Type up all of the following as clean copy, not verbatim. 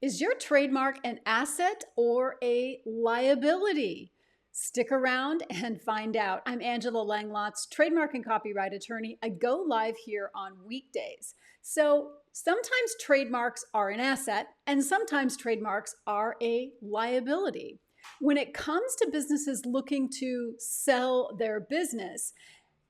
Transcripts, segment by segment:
Is your trademark an asset or a liability? Stick around and find out. I'm Angela Langlotz, trademark and copyright attorney. I go live here on weekdays. So sometimes trademarks are an asset and sometimes trademarks are a liability. When it comes to businesses looking to sell their business,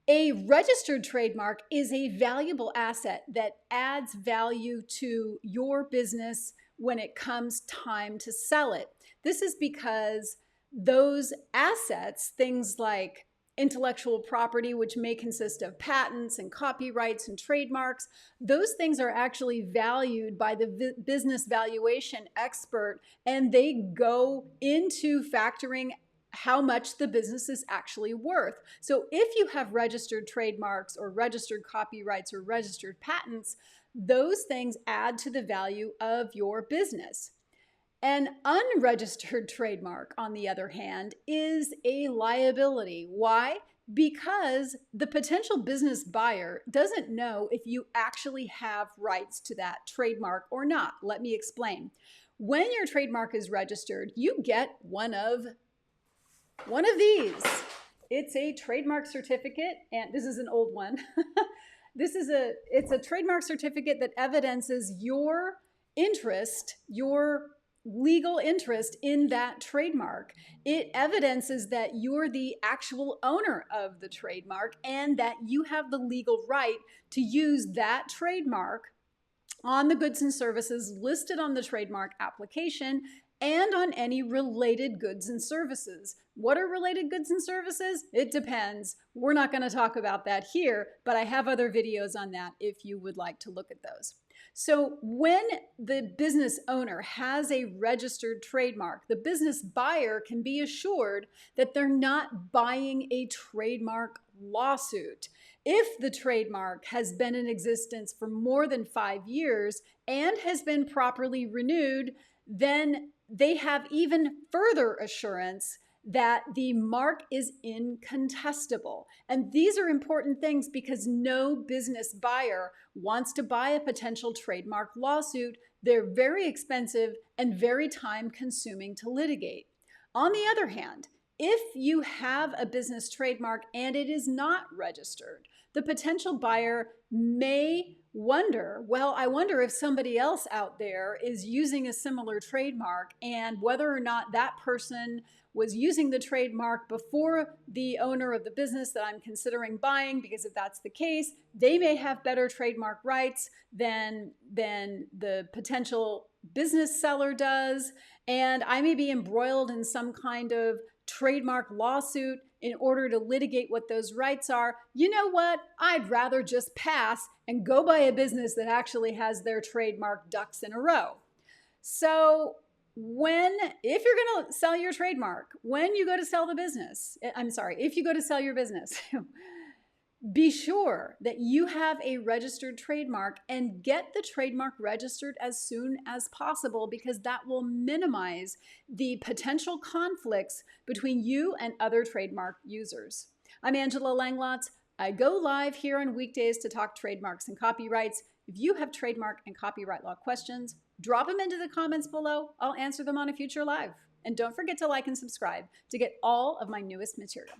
a registered trademark is a valuable asset that adds value to your business when it comes time to sell it. This is because those assets, things like intellectual property, which may consist of patents and copyrights and trademarks, those things are actually valued by the business valuation expert, and they go into factoring how much the business is actually worth. So if you have registered trademarks or registered copyrights or registered patents, those things add to the value of your business. An unregistered trademark, on the other hand, is a liability. Why? Because the potential business buyer doesn't know if you actually have rights to that trademark or not. Let me explain. When your trademark is registered, you get one of these. It's a trademark certificate, and this is an old one. It's a trademark certificate that evidences your interest, your legal interest in that trademark. It evidences that you're the actual owner of the trademark and that you have the legal right to use that trademark on the goods and services listed on the trademark application and on any related goods and services. What are related goods and services? It depends. We're not going to talk about that here, but I have other videos on that if you would like to look at those. So when the business owner has a registered trademark, the business buyer can be assured that they're not buying a trademark lawsuit. If the trademark has been in existence for more than 5 years and has been properly renewed, then they have even further assurance that the mark is incontestable. And these are important things because no business buyer wants to buy a potential trademark lawsuit. They're very expensive and very time-consuming to litigate. On the other hand, if you have a business trademark and it is not registered, the potential buyer may wonder, well, I wonder if somebody else out there is using a similar trademark and whether or not that person was using the trademark before the owner of the business that I'm considering buying, because if that's the case, they may have better trademark rights than the potential business seller does, and I may be embroiled in some kind of trademark lawsuit in order to litigate what those rights are. You know what? I'd rather just pass and go buy a business that actually has their trademark ducks in a row. So if you're going to sell your trademark, when you go to sell the business, if you go to sell your business, be sure that you have a registered trademark and get the trademark registered as soon as possible, because that will minimize the potential conflicts between you and other trademark users. I'm Angela Langlotz. I go live here on weekdays to talk trademarks and copyrights. If you have trademark and copyright law questions, drop them into the comments below. I'll answer them on a future live. And don't forget to like and subscribe to get all of my newest material.